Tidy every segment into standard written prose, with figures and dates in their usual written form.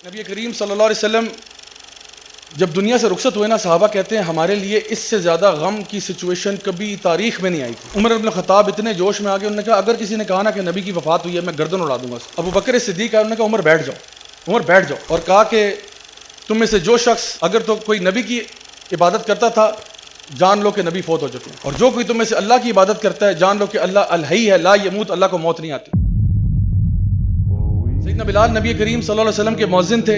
نبی کریم صلی اللہ علیہ وسلم جب دنیا سے رخصت ہوئے نا، صحابہ کہتے ہیں ہمارے لیے اس سے زیادہ غم کی سچویشن کبھی تاریخ میں نہیں آئی تھی۔ عمر بن الخطاب اتنے جوش میں آ گئے، انہوں نے کہا اگر کسی نے کہا نا کہ نبی کی وفات ہوئی ہے میں گردن اڑا دوں گا۔ ابو بکر صدیق آئے، انہوں نے کہا عمر بیٹھ جاؤ، عمر بیٹھ جاؤ، اور کہا کہ تم میں سے جو شخص اگر تو کوئی نبی کی عبادت کرتا تھا جان لو کہ نبی فوت ہو چکے ہیں، اور جو کوئی تم میں سے اللہ کی عبادت کرتا ہے جان لو کہ اللہ الحی ہے، لا یموت، اللہ کو موت نہیں آتی۔ سیدنا بلال نبی کریم صلی اللہ علیہ وسلم کے مؤذن تھے،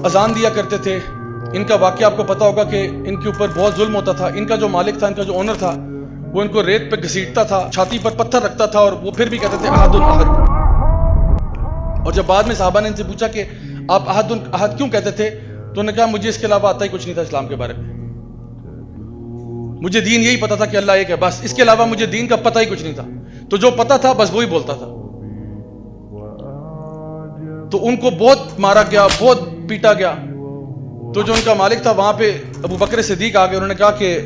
اذان دیا کرتے تھے۔ ان کا واقعہ آپ کو پتا ہوگا کہ ان کے اوپر بہت ظلم ہوتا تھا۔ ان کا جو مالک تھا، ان کا جو اونر تھا، وہ ان کو ریت پہ گھسیٹتا تھا، چھاتی پر پتھر رکھتا تھا، اور وہ پھر بھی کہتے تھے احد احد۔ اور جب بعد میں صحابہ نے ان سے پوچھا کہ آپ احد احد کیوں کہتے تھے، تو انہوں نے کہا مجھے اس کے علاوہ آتا ہی کچھ نہیں تھا اسلام کے بارے میں، مجھے دین یہی پتا تھا کہ اللہ ایک ہے، بس اس کے علاوہ مجھے دین کا پتہ ہی کچھ نہیں تھا، تو جو پتہ تھا بس وہی بولتا تھا۔ تو ان کو بہت مارا گیا، بہت پیٹا گیا۔ تو جو ان کا مالک تھا وہاں پہ ابو بکر صدیق آ گئے، انہوں نے کہا کہ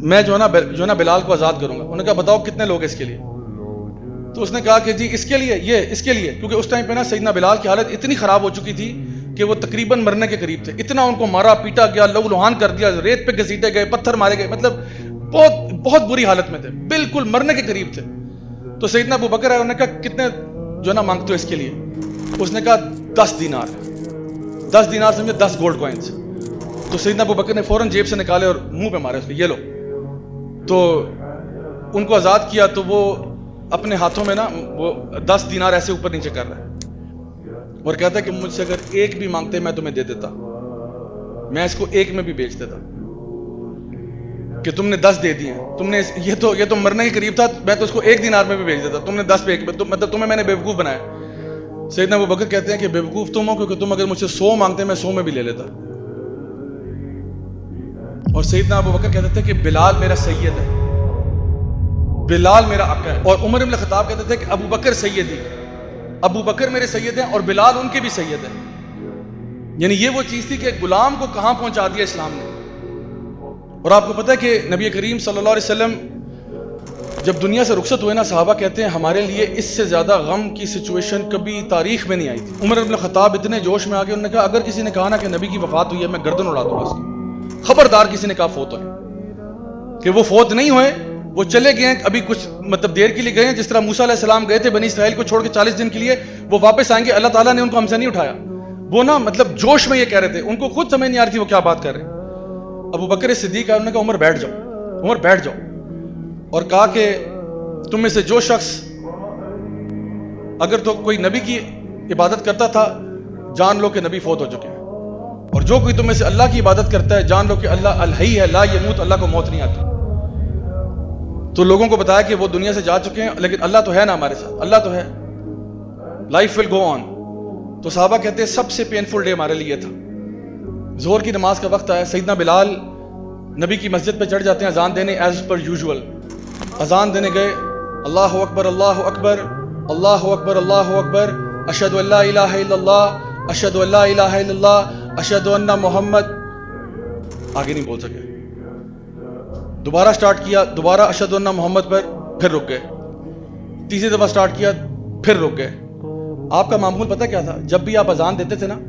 میں جو ہے نا بلال کو آزاد کروں گا۔ انہوں نے کہا بتاؤ کتنے لوگ اس کے لیے؟ تو اس نے کہا کہ جی اس کے لیے، یہ اس کے لیے، کیونکہ اس ٹائم پہ نا سیدنا بلال کی حالت اتنی خراب ہو چکی تھی کہ وہ تقریباً مرنے کے قریب تھے۔ اتنا ان کو مارا پیٹا گیا، لہو لہان کر دیا، ریت پہ گھسیٹے گئے، پتھر مارے گئے، مطلب بہت بہت بری حالت میں تھے، بالکل مرنے کے قریب تھے۔ تو سیدنا ابو بکر ہے، انہوں نے کہا کتنے جو ہے نا مانگتے ہو اس کے لیے؟ اس نے کہا 10 دینار، 10 دینار سمجھے 10 گولڈ کوائنز۔ تو سیدنا ابو بکر نے فوراً جیب سے نکالے اور منہ پہ مارے اس کو، یہ لو۔ تو ان کو آزاد کیا، تو وہ اپنے ہاتھوں میں نا وہ 10 دینار ایسے اوپر نیچے کر رہا ہے اور کہتا ہے کہ مجھ سے اگر ایک بھی مانگتے میں تمہیں دے دیتا، میں اس کو ایک میں بھی بیچ دیتا، کہ تم نے 10 دے دیے، تم نے یہ تو مرنے کے قریب تھا، میں تو اس کو 1 دینار میں بھی بیچ دیتا، تم نے 10 پہ مطلب تمہیں میں نے بیوقوف بنایا۔ سیدنا ابو بکر کہتے ہیں کہ بیوقوف تم ہو، کیونکہ تم اگر مجھ سے 100 مانگتے میں 100 میں بھی لے لیتا۔ اور سیدنا ابو بکر کہتے تھے کہ بلال میرا سید ہے، بلال میرا آقا ہے۔ اور عمر بن الخطاب کہتے تھے کہ ابو بکر سیدی، ابو بکر میرے سید ہیں اور بلال ان کے بھی سید ہیں۔ یعنی یہ وہ چیز تھی کہ غلام کو کہاں پہنچا دیا اسلام نے۔ اور آپ کو پتہ ہے کہ نبی کریم صلی اللہ علیہ وسلم جب دنیا سے رخصت ہوئے نا، صحابہ کہتے ہیں ہمارے لیے اس سے زیادہ غم کی سچویشن کبھی تاریخ میں نہیں آئی تھی۔ عمر بن الخطاب اتنے جوش میں آ گئے، انہوں نے کہا اگر کسی نے کہا نا کہ نبی کی وفات ہوئی ہے میں گردن اڑا دوں گا اس کی۔ خبردار کسی نے کہا فوت ہوئے، کہ وہ فوت نہیں ہوئے، وہ چلے گئے ہیں، ابھی کچھ مطلب دیر کے لیے گئے ہیں، جس طرح موسیٰ علیہ السلام گئے تھے بنی اسرائیل کو چھوڑ کے 40 دن کے لیے، وہ واپس آئیں گے، اللہ تعالیٰ نے ان کو ہم سے نہیں اٹھایا۔ وہ نا مطلب جوش میں یہ کہہ رہے تھے، ان کو خود سمجھ نہیں آ رہی تھی وہ کیا بات کر رہے ہیں۔ ابو بکر صدیق آئے، انہوں نے کہا عمر بیٹھ جاؤ، عمر بیٹھ جاؤ، اور کہا کہ تم میں سے جو شخص اگر تو کوئی نبی کی عبادت کرتا تھا جان لو کہ نبی فوت ہو چکے ہیں، اور جو کوئی تم میں سے اللہ کی عبادت کرتا ہے جان لو کہ اللہ الحی ہے، لا یموت، اللہ کو موت نہیں آتی۔ تو لوگوں کو بتایا کہ وہ دنیا سے جا چکے ہیں، لیکن اللہ تو ہے نا ہمارے ساتھ، اللہ تو ہے، لائف ول گو آن۔ تو صحابہ کہتے ہیں سب سے پینفل ڈے ہمارے لیے تھا۔ ظہر کی نماز کا وقت آیا، سیدنا بلال نبی کی مسجد پہ چڑھ جاتے ہیں اذان دینے، ایز پر یوزول اذان دینے گئے، اللہ اکبر اللہ اکبر اللہ اکبر اللہ اکبر، اشہد ان لا الہ الا اللہ اشہد ان لا الہ الا اللہ اشہد ان محمد، آگے نہیں بول سکے، دوبارہ سٹارٹ کیا، دوبارہ اشہد ان محمد پر، پھر رک گئے، تیسری دفعہ سٹارٹ کیا، پھر رک گئے۔ آپ کا معمول پتہ کیا تھا؟ جب بھی آپ اذان دیتے تھے نا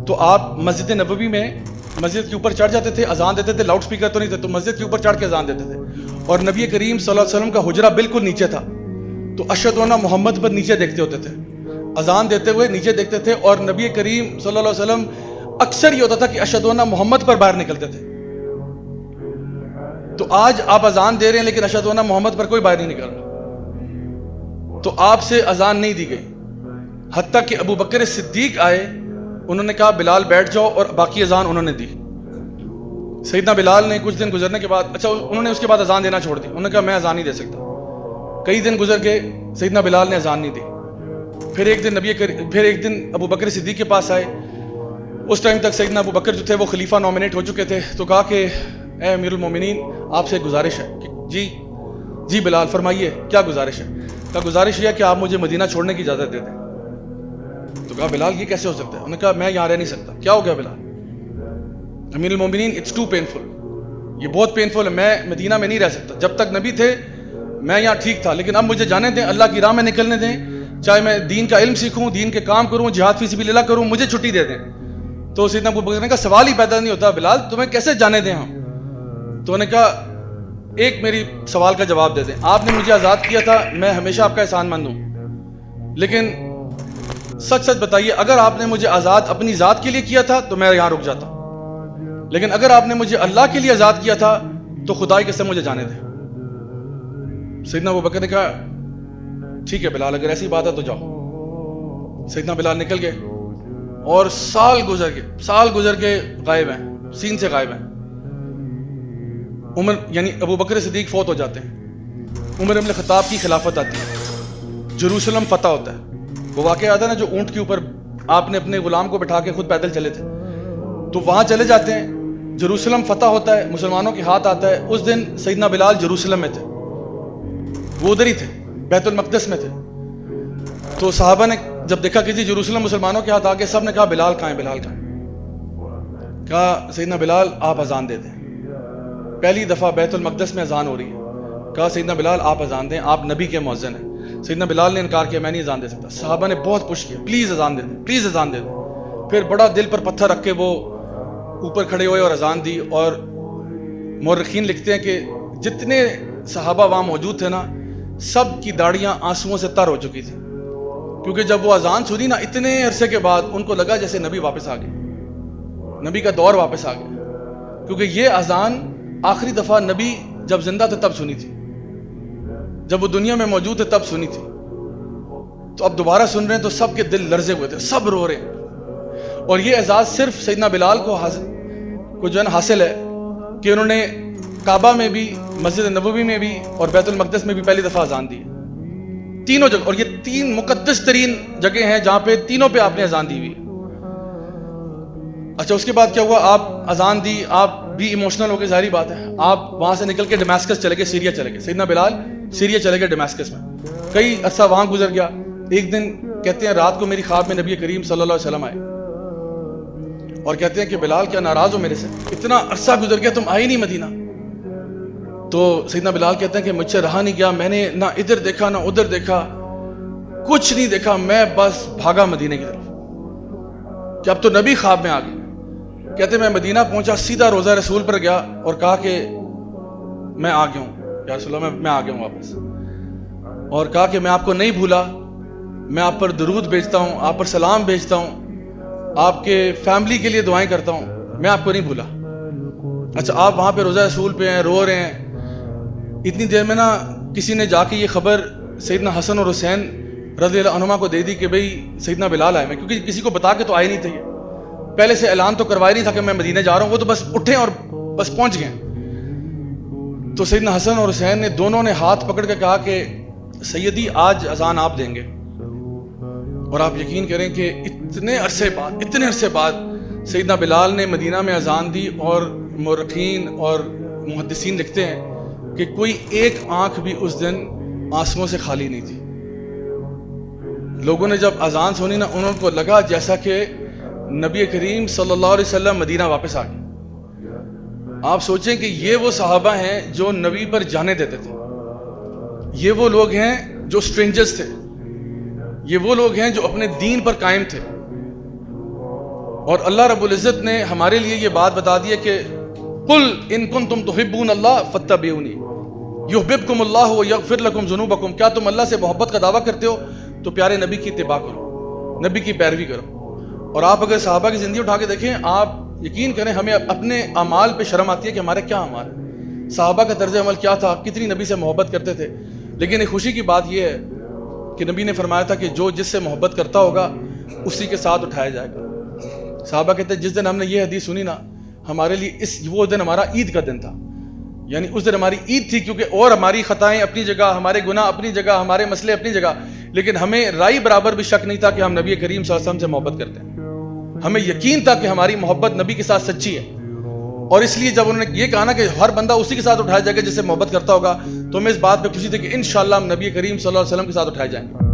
تو آپ مسجد نبوی میں مسجد کے اوپر چڑھ جاتے تھے، اذان دیتے تھے، لاؤڈ سپیکر تو نہیں تھے، تو مسجد کے اوپر چڑھ کے اذان دیتے تھے، اور نبی کریم صلی اللہ علیہ وسلم کا حجرہ بالکل نیچے تھا، تو اشہد ان محمد پر نیچے دیکھتے ہوتے تھے، اذان دیتے ہوئے نیچے دیکھتے تھے، اور نبی کریم صلی اللہ علیہ وسلم اکثر یہ ہوتا تھا کہ اشہد ان محمد پر باہر نکلتے تھے۔ تو آج آپ اذان دے رہے ہیں لیکن اشہد ان محمد پر کوئی باہر نہیں نکل رہا، تو آپ سے اذان نہیں دی گئی، حتیٰ کہ ابو بکر صدیق آئے، انہوں نے کہا بلال بیٹھ جاؤ، اور باقی اذان انہوں نے دی۔ سیدنا بلال نے کچھ دن گزرنے کے بعد، اچھا انہوں نے اس کے بعد اذان دینا چھوڑ دی، انہوں نے کہا میں اذان نہیں دے سکتا۔ کئی دن گزر گئے، سیدنا بلال نے اذان نہیں دی۔ پھر ایک دن ابو بکر صدیق کے پاس آئے، اس ٹائم تک سیدنا ابو بکر جو تھے وہ خلیفہ نومینیٹ ہو چکے تھے، تو کہا کہ اے امیر المومنین آپ سے ایک گزارش ہے۔ کہ جی بلال فرمائیے کیا گزارش ہے؟ کہا گزارش یہ ہے کہ آپ مجھے مدینہ چھوڑنے کی اجازت دے دیں۔ تو کہا بلال یہ کیسے ہو سکتا ہے؟ انہوں نے کہا میں یہاں رہ نہیں سکتا۔ کیا ہو گیا بلال؟ امیر المومنین اٹس ٹو پینفل، یہ بہت پینفل ہے، میں مدینہ میں نہیں رہ سکتا، جب تک نبی تھے میں یہاں ٹھیک تھا، لیکن اب مجھے جانے دیں، اللہ کی راہ میں نکلنے دیں، چاہے میں دین کا علم سیکھوں, دین کے کام کروں, جہاد فی سبیل اللہ کروں, مجھے چھٹی دے دیں. تو سیدنا ابو بکر نے کہا سوال ہی پیدا نہیں ہوتا بلال, تمہیں کیسے جانے دیں ہم. تو انہوں نے کہا ایک میری سوال کا جواب دے دیں, آپ نے مجھے آزاد کیا تھا, میں ہمیشہ آپ کا احسان مند ہوں, لیکن سچ سچ بتائیے اگر آپ نے مجھے آزاد اپنی ذات کے لیے کیا تھا تو میں یہاں رک جاتا, لیکن اگر آپ نے مجھے اللہ کے لیے آزاد کیا تھا تو خدا کی قسم مجھے جانے دیں. سیدنا ابو بکر نے کہا ٹھیک ہے بلال, اگر ایسی بات ہے تو جاؤ. سیدنا بلال نکل گئے اور سال گزر کے غائب ہیں, سین سے غائب ہیں. عمر یعنی ابو بکر صدیق فوت ہو جاتے ہیں, عمر ابن خطاب کی خلافت آتی ہے, جروسلم فتح ہوتا ہے. وہ واقعہ یاد ہے نا جو اونٹ کے اوپر آپ نے اپنے غلام کو بٹھا کے خود پیدل چلے تھے, تو وہاں چلے جاتے ہیں, جروسلم فتح ہوتا ہے, مسلمانوں کے ہاتھ آتا ہے. اس دن سیدنا بلال جروسلم میں تھے, وہ ادھر ہی تھے, بیت المقدس میں تھے. تو صحابہ نے جب دیکھا کہ جی جروسلم مسلمانوں کے ہاتھ آ گئے, سب نے کہا بلال کہاں ہے, بلال کہاں ہے. کہا سیدنا بلال آپ اذان دے دیں. پہلی دفعہ بیت المقدس میں اذان ہو رہی ہے. کہا سیدنا بلال آپ اذان دیں, آپ نبی کے مؤذن ہیں. سیدنا بلال نے انکار کیا, میں نہیں اذان دے سکتا. صحابہ نے بہت پوچھ کیا پلیز اذان دے دیں, پلیز اذان دے دیں. پھر بڑا دل پر پتھر رکھ کے وہ اوپر کھڑے ہوئے اور اذان دی. اور مورخین لکھتے ہیں کہ جتنے صحابہ وہاں موجود تھے نا, سب کی داڑیاں آنسوؤں سے تر ہو چکی تھی, کیونکہ جب وہ اذان سنی نا اتنے عرصے کے بعد ان کو لگا جیسے نبی واپس آ گئے, نبی کا دور واپس آ گیا. کیونکہ یہ اذان آخری دفعہ نبی جب زندہ تھے تب سنی تھی, جب وہ دنیا میں موجود تھے تب سنی تھی. تو اب دوبارہ سن رہے ہیں تو سب کے دل لرزے ہوئے تھے, سب رو رہے ہیں. اور یہ اعزاز صرف سیدنا بلال کو جو ہے نا حاصل ہے کہ انہوں نے کعبہ میں بھی, مسجد نبوی میں بھی اور بیت المقدس میں بھی پہلی دفعہ اذان دی, تینوں جگہ. اور یہ تین مقدس ترین جگہ ہیں جہاں پہ تینوں پہ آپ نے اذان دی ہوئی. اچھا اس کے بعد کیا ہوا, آپ اذان دی, آپ بھی ایموشنل ہو گئے, ظاہری بات ہے. آپ وہاں سے نکل کے ڈماسکس چلے گئے, سیریا چلے گئے. سیدنا بلال سیریا چلے گئے ڈماسکس میں, کئی عرصہ وہاں گزر گیا. ایک دن کہتے ہیں رات کو میری خواب میں نبی کریم صلی اللہ علیہ وسلم آئے اور کہتے ہیں کہ بلال کیا ناراض ہو میرے سے, اتنا عرصہ گزر گیا تم آئے نہیں مدینہ. تو سیدنا بلال کہتے ہیں کہ مجھ سے رہا نہیں گیا, میں نے نہ ادھر دیکھا نہ ادھر دیکھا, کچھ نہیں دیکھا, میں بس بھاگا مدینے کی طرف کہ اب تو نبی خواب میں آ گئے. کہتے ہیں میں مدینہ پہنچا, سیدھا روضہ رسول پر گیا اور کہا کہ میں آ گیا ہوں یا رسول اللہ, میں آ گیا ہوں واپس. اور کہا کہ میں آپ کو نہیں بھولا, میں آپ پر درود بھیجتا ہوں, آپ پر سلام بھیجتا ہوں, آپ کے فیملی کے لیے دعائیں کرتا ہوں, میں آپ کو نہیں بھولا. اچھا آپ وہاں پہ روضہ رسول پہ ہیں, رو رہے ہیں. اتنی دیر میں نا کسی نے جا کے یہ خبر سیدنا حسن اور حسین رضی اللہ عنہما کو دے دی کہ بھئی سیدنا بلال آئے. میں کیونکہ کسی کو بتا کے تو آئے نہیں تھے, پہلے سے اعلان تو کروایا نہیں تھا کہ میں مدینہ جا رہا ہوں, وہ تو بس اٹھے اور بس پہنچ گئے. تو سیدنا حسن اور حسین نے دونوں نے ہاتھ پکڑ کے کہا کہ سیدی آج اذان آپ دیں گے. اور آپ یقین کریں کہ اتنے عرصے بعد سیدنا بلال نے مدینہ میں اذان دی. اور مورخین اور محدثین لکھتے ہیں کہ کوئی ایک آنکھ بھی اس دن آنسوؤں سے خالی نہیں تھی. لوگوں نے جب اذان سنی نا, انہوں کو لگا جیسا کہ نبی کریم صلی اللہ علیہ وسلم مدینہ واپس آ گئے. آپ سوچیں کہ یہ وہ صحابہ ہیں جو نبی پر جانے دیتے تھے, یہ وہ لوگ ہیں جو سٹرینجرز تھے, یہ وہ لوگ ہیں جو اپنے دین پر قائم تھے. اور اللہ رب العزت نے ہمارے لیے یہ بات بتا دی ہے کہ قل ان کنتم تحبون اللہ فاتبعونی یحببکم اللہ ویغفر لکم ذنوبکم. کیا تم اللہ سے محبت کا دعویٰ کرتے ہو تو پیارے نبی کی اتباع کرو, نبی کی پیروی کرو. اور آپ اگر صحابہ کی زندگی اٹھا کے دیکھیں, آپ یقین کریں ہمیں اپنے اعمال پہ شرم آتی ہے کہ ہمارے کیا اعمال ہیں, صحابہ کا طرز عمل کیا تھا, کتنی نبی سے محبت کرتے تھے. لیکن ایک خوشی کی بات یہ ہے کہ نبی نے فرمایا تھا کہ جو جس سے محبت کرتا ہوگا اسی کے ساتھ اٹھایا جائے گا. صحابہ کہتے ہیں جس دن ہم نے یہ حدیث سنی نا, ہمارے لیے وہ دن ہمارا عید کا دن تھا. یعنی اس دن ہماری عید تھی, کیونکہ اور ہماری خطائیں اپنی جگہ, ہمارے گناہ اپنی جگہ, ہمارے مسئلے اپنی جگہ, لیکن ہمیں رائی برابر بھی شک نہیں تھا کہ ہم نبی کریم صلی اللہ علیہ وسلم سے محبت کرتے ہیں. ہمیں یقین تھا کہ ہماری محبت نبی کے ساتھ سچی ہے. اور اس لیے جب انہوں نے یہ کہا نا کہ ہر بندہ اسی کے ساتھ اٹھایا جائے گا جس سے محبت کرتا ہوگا, تو ہمیں اس بات پہ خوشی تھی کہ انشاءاللہ ہم نبی کریم صلی اللہ علیہ وسلم کے ساتھ اٹھائے جائیں گے.